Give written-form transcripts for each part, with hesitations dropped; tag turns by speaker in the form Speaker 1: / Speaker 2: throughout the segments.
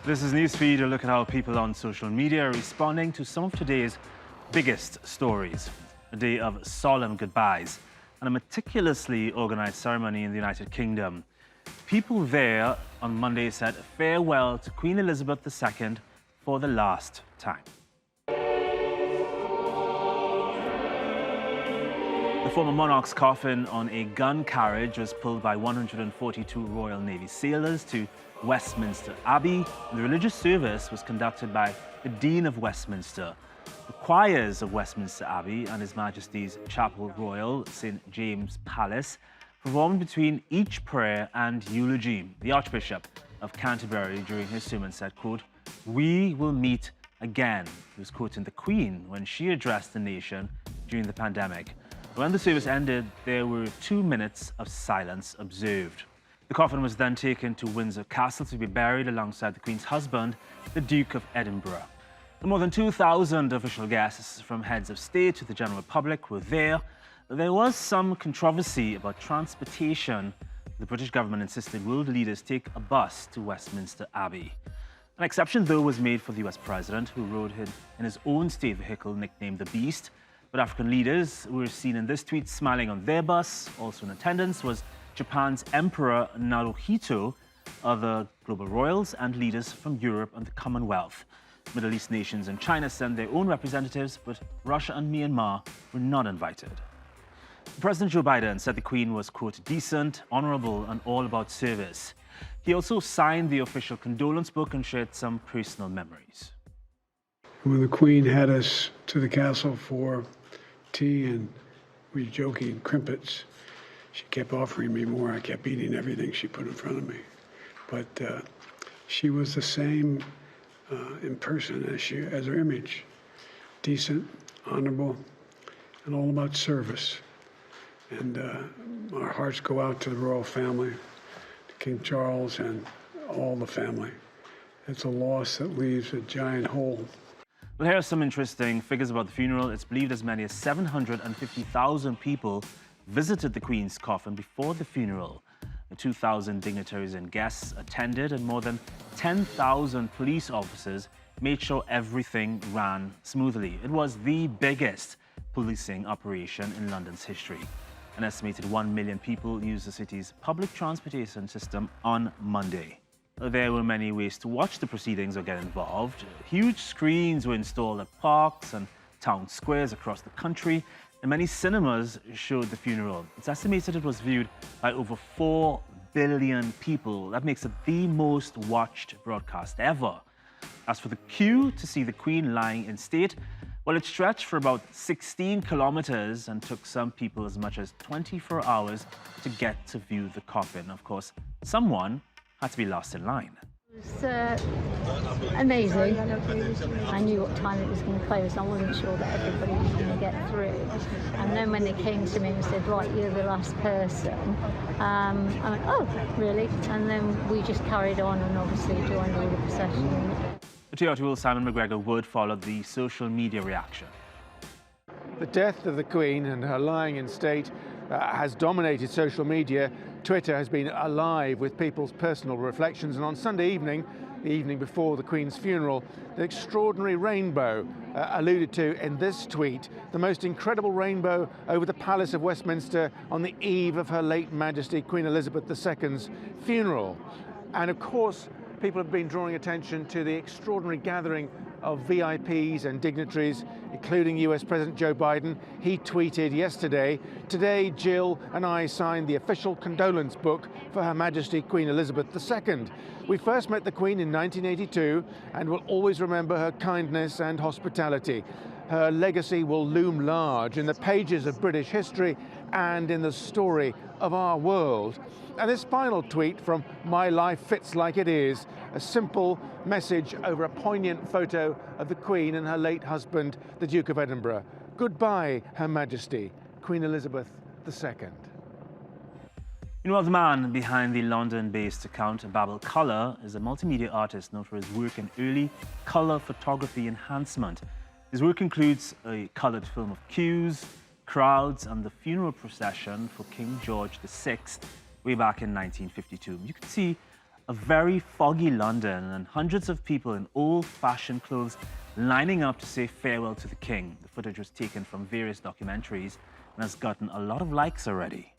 Speaker 1: This is Newsfeed. A look at how people on social media are responding to some of today's biggest stories. A day of solemn goodbyes and a meticulously organized ceremony in the United Kingdom. People there on Monday said farewell to Queen Elizabeth II for the last time. The former monarch's coffin on a gun carriage was pulled by 142 Royal Navy sailors to Westminster Abbey. The religious service was conducted by the Dean of Westminster. The choirs of Westminster Abbey and His Majesty's Chapel Royal, St. James Palace, performed between each prayer and eulogy. The Archbishop of Canterbury during his sermon said, quote, "We will meet again." He was quoting the Queen when she addressed the nation during the pandemic. When the service ended, there were 2 minutes of silence observed. The coffin was then taken to Windsor Castle to be buried alongside the Queen's husband, the Duke of Edinburgh. More than 2,000 official guests from heads of state to the general public were there. There was some controversy about transportation. The British government insisted world leaders take a bus to Westminster Abbey. An exception, though, was made for the US president, who rode in his own state vehicle nicknamed the Beast. But African leaders were seen in this tweet smiling on their bus. Also in attendance was Japan's Emperor Naruhito, other global royals and leaders from Europe and the Commonwealth. Middle East nations and China sent their own representatives, but Russia and Myanmar were not invited. President Joe Biden said the Queen was, quote, decent, honorable, and all about service. He also signed the official condolence book and shared some personal memories.
Speaker 2: When the Queen had us to the castle for tea and we were joking crimpets, she kept offering me more. I kept eating everything she put in front of me. But she was the same in person as her image. Decent, honorable, and all about service. And our hearts go out to the royal family, to King Charles and all the family. It's a loss that leaves a giant hole.
Speaker 1: Well, here are some interesting figures about the funeral. It's believed as many as 750,000 people visited the Queen's coffin before the funeral. 2,000 dignitaries and guests attended, and more than 10,000 police officers made sure everything ran smoothly. It was the biggest policing operation in London's history. An estimated 1 million people used the city's public transportation system on Monday. There were many ways to watch the proceedings or get involved. Huge screens were installed at parks and town squares across the country, and many cinemas showed the funeral. It's estimated it was viewed by over 4 billion people. That makes it the most watched broadcast ever. As for the queue to see the Queen lying in state, well, it stretched for about 16 kilometers and took some people as much as 24 hours to get to view the coffin. Of course, someone had to be last in line.
Speaker 3: It was amazing. I knew what time it was going to close. I wasn't sure that everybody was going to get through. And then when they came to me and said, right, you're the last person, I went, oh, really? And then we just carried on and obviously joined all the procession.
Speaker 1: TRT Simon McGregor Wood followed the social media reaction.
Speaker 4: The death of the Queen and her lying in state has dominated social media. Twitter has been alive with people's personal reflections, and on Sunday evening, the evening before the Queen's funeral, the extraordinary rainbow alluded to in this tweet, the most incredible rainbow over the Palace of Westminster on the eve of Her late Majesty Queen Elizabeth II's funeral. And of course, people have been drawing attention to the extraordinary gathering of VIPs and dignitaries, including US President Joe Biden. He tweeted yesterday, "Today, Jill and I signed the official condolence book for Her Majesty Queen Elizabeth II. We first met the Queen in 1982 and will always remember her kindness and hospitality. Her legacy will loom large in the pages of British history and in the story of our world." And this final tweet from My Life Fits Like It Is, a simple message over a poignant photo of the Queen and her late husband, the Duke of Edinburgh. Goodbye, Her Majesty, Queen Elizabeth II.
Speaker 1: Meanwhile, the man behind the London-based account Babel Colour is a multimedia artist known for his work in early colour photography enhancement. His work includes a coloured film of queues, crowds, and the funeral procession for King George VI way back in 1952. You can see a very foggy London and hundreds of people in old-fashioned clothes lining up to say farewell to the king. The footage was taken from various documentaries and has gotten a lot of likes already.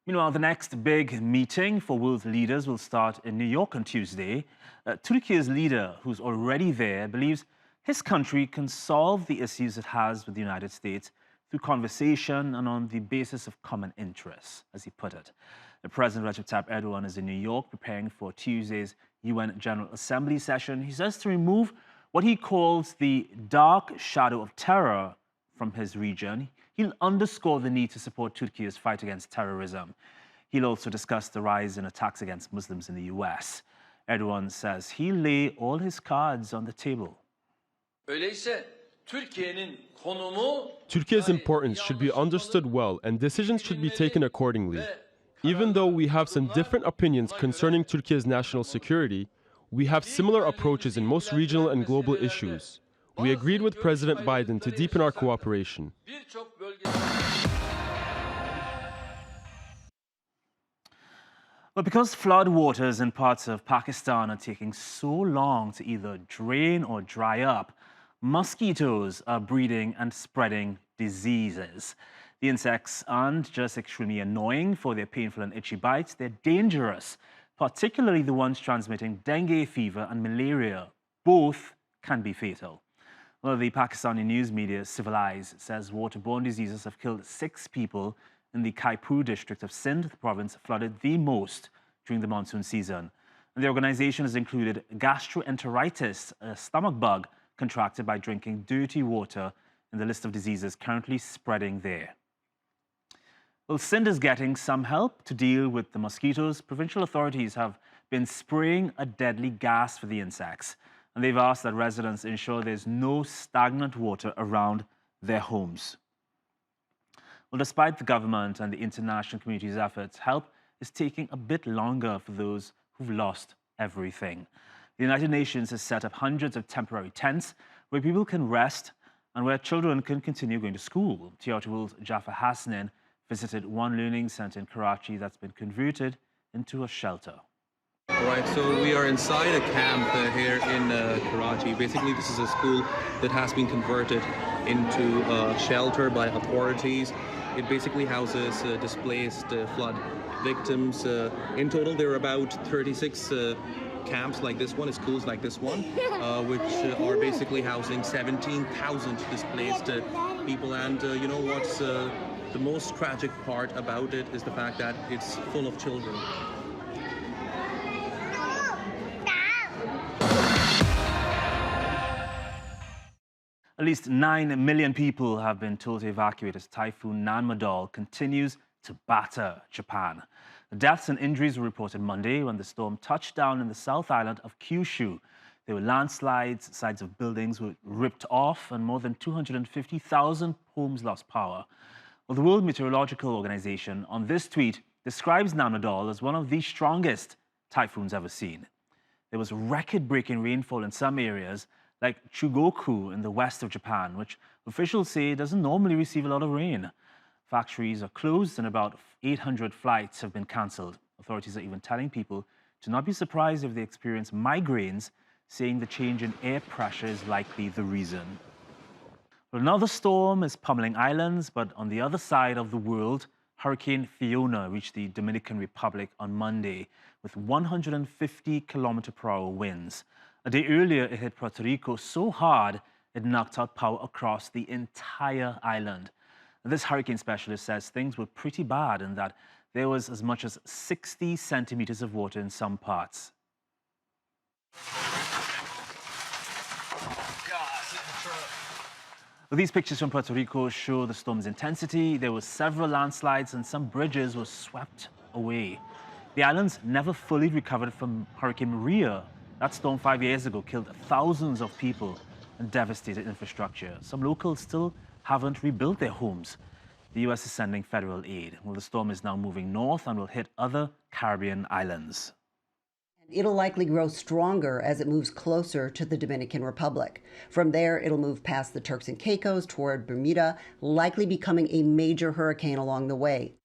Speaker 1: Meanwhile, the next big meeting for world leaders will start in New York on Tuesday. Turkey's leader, who's already there, believes his country can solve the issues it has with the United States through conversation and on the basis of common interests, as he put it. The President Recep Tayyip Erdogan is in New York preparing for Tuesday's UN General Assembly session. He says to remove what he calls the dark shadow of terror from his region, he'll underscore the need to support Turkey's fight against terrorism. He'll also discuss the rise in attacks against Muslims in the US. Erdogan says he'll lay all his cards on the table.
Speaker 5: Turkey's importance should be understood well and decisions should be taken accordingly. Even though we have some different opinions concerning Turkey's national security, we have similar approaches in most regional and global issues. We agreed with President Biden to deepen our cooperation.
Speaker 1: But because flood waters in parts of Pakistan are taking so long to either drain or dry up, mosquitoes are breeding and spreading diseases. The insects aren't just extremely annoying for their painful and itchy bites, they're dangerous, particularly the ones transmitting dengue fever and malaria. Both can be fatal. Well, the Pakistani news media Civilized says waterborne diseases have killed 6 people in the Kaipur district of Sindh, the province flooded the most during the monsoon season. And the organization has included gastroenteritis, a stomach bug contracted by drinking dirty water, in the list of diseases currently spreading there. Well, Sindh is getting some help to deal with the mosquitoes. Provincial authorities have been spraying a deadly gas for the insects, and they've asked that residents ensure there's no stagnant water around their homes. Well, despite the government and the international community's efforts, help is taking a bit longer for those who've lost everything. The United Nations has set up hundreds of temporary tents where people can rest and where children can continue going to school. TRT's Jaffa Hassanin visited one learning center in Karachi that's been converted into a shelter.
Speaker 6: Right, so we are inside a camp here in Karachi. Basically, this is a school that has been converted into a shelter by authorities. It basically houses displaced flood victims. In total, there are about 36 camps like this one, schools like this one, which are basically housing 17,000 displaced people. And you know what's the most tragic part about it is the fact that it's full of children.
Speaker 1: At least 9 million people have been told to evacuate as Typhoon Nanmadol continues to batter Japan. The deaths and injuries were reported Monday when the storm touched down in the South Island of Kyushu. There were landslides, sides of buildings were ripped off, and more than 250,000 homes lost power. Well, the World Meteorological Organization, on this tweet, describes Nanmadol as one of the strongest typhoons ever seen. There was record-breaking rainfall in some areas, like Chugoku in the west of Japan, which officials say doesn't normally receive a lot of rain. Factories are closed and about 800 flights have been cancelled. Authorities are even telling people to not be surprised if they experience migraines, saying the change in air pressure is likely the reason. Well, another storm is pummeling islands, but on the other side of the world, Hurricane Fiona reached the Dominican Republic on Monday with 150-kilometer-per-hour winds. A day earlier, it hit Puerto Rico so hard it knocked out power across the entire island. This hurricane specialist says things were pretty bad and that there was as much as 60 centimeters of water in some parts. Well, these pictures from Puerto Rico show the storm's intensity. There were several landslides and some bridges were swept away. The islands never fully recovered from Hurricane Maria. That storm 5 years ago killed thousands of people and devastated infrastructure. Some locals still haven't rebuilt their homes. The U.S. is sending federal aid. Well, the storm is now moving north and will hit other Caribbean islands.
Speaker 7: It'll likely grow stronger as it moves closer to the Dominican Republic. From there, it'll move past the Turks and Caicos toward Bermuda, likely becoming a major hurricane along the way.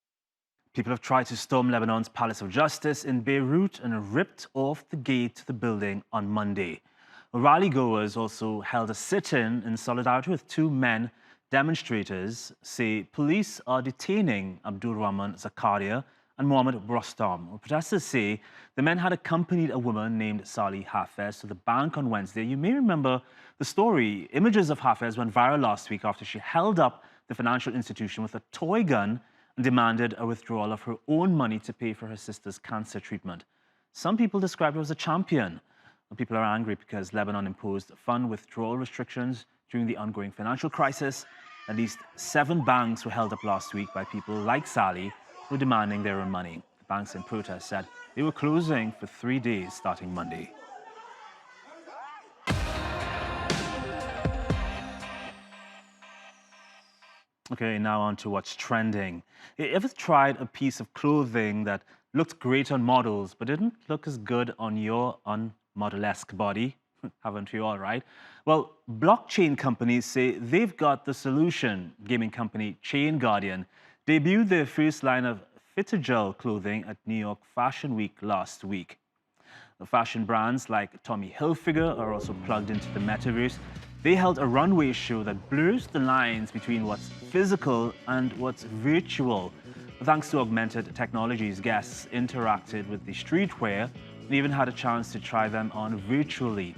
Speaker 1: People have tried to storm Lebanon's Palace of Justice in Beirut and ripped off the gate to the building on Monday. Rally-goers also held a sit-in in solidarity with two men. Demonstrators say police are detaining Abdul Rahman Zakaria and Mohammed Brostom. Protesters say the men had accompanied a woman named Sali Hafez to the bank on Wednesday. You may remember the story. Images of Hafez went viral last week after she held up the financial institution with a toy gun and demanded a withdrawal of her own money to pay for her sister's cancer treatment. Some people described her as a champion. People are angry because Lebanon imposed fund withdrawal restrictions during the ongoing financial crisis. At least 7 banks were held up last week by people like Sally who were demanding their own money. The banks in protest said they were closing for 3 days starting Monday. Okay, now on to what's trending. You ever tried a piece of clothing that looked great on models but didn't look as good on your unmodel-esque body? Haven't you all, right? Well, blockchain companies say they've got the solution. Gaming company Chain Guardian debuted their first line of Fittergel clothing at New York Fashion Week last week. The fashion brands like Tommy Hilfiger are also plugged into the metaverse. They held a runway show that blurs the lines between what's physical and what's virtual. Thanks to augmented technologies, guests interacted with the streetwear and even had a chance to try them on virtually.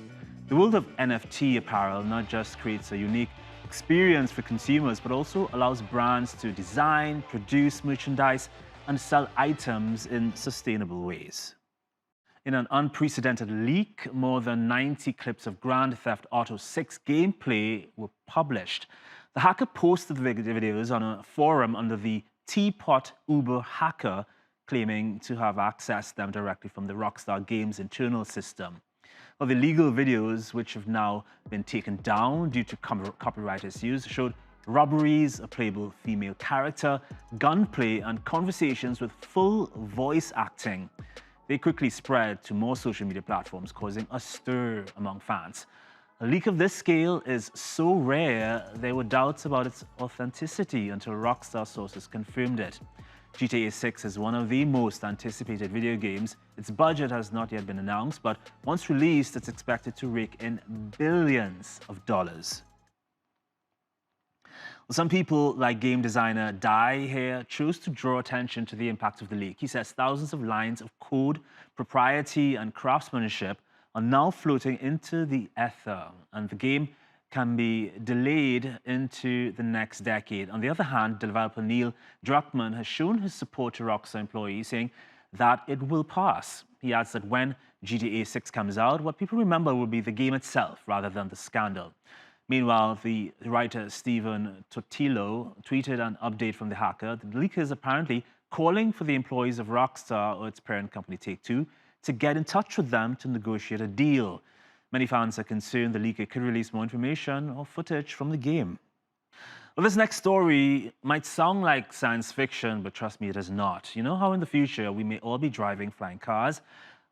Speaker 1: The world of NFT apparel not just creates a unique experience for consumers, but also allows brands to design, produce merchandise, and sell items in sustainable ways. In an unprecedented leak, more than 90 clips of Grand Theft Auto 6 gameplay were published. The hacker posted the videos on a forum under the Teapot Uber hacker, claiming to have accessed them directly from the Rockstar Games internal system. Well, the legal videos, which have now been taken down due to copyright issues, showed robberies, a playable female character, gunplay, and conversations with full voice acting. They quickly spread to more social media platforms, causing a stir among fans. A leak of this scale is so rare, there were doubts about its authenticity until Rockstar sources confirmed it. GTA 6 is one of the most anticipated video games. Its budget has not yet been announced, but once released, it's expected to rake in billions of dollars. Some people, like game designer Dai here, chose to draw attention to the impact of the leak. He says thousands of lines of code, propriety, and craftsmanship are now floating into the ether, and the game can be delayed into the next decade. On the other hand, developer Neil Druckmann has shown his support to Rockstar employees, saying that it will pass. He adds that when GTA 6 comes out, what people remember will be the game itself rather than the scandal. Meanwhile, the writer Stephen Totilo tweeted an update from the hacker. The leaker is apparently calling for the employees of Rockstar or its parent company Take-Two to get in touch with them to negotiate a deal. Many fans are concerned the leaker could release more information or footage from the game. Well, this next story might sound like science fiction, but trust me, it is not. You know how in the future we may all be driving flying cars?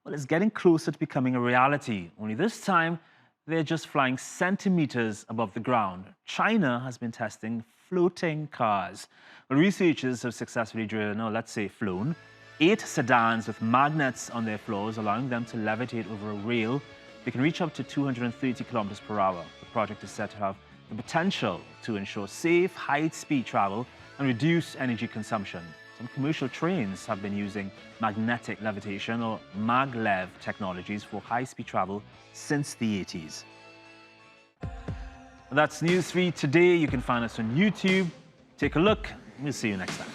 Speaker 1: Well, it's getting closer to becoming a reality, only this time they're just flying centimeters above the ground. China has been testing floating cars. Well, researchers have successfully driven, or let's say flown, 8 sedans with magnets on their floors, allowing them to levitate over a rail. They can reach up to 230 kilometers per hour. The project is said to have the potential to ensure safe, high-speed travel and reduce energy consumption. Some commercial trains have been using magnetic levitation, or maglev technologies, for high-speed travel since the 80s. That's Newsfeed today. You can find us on YouTube. Take a look. We'll see you next time.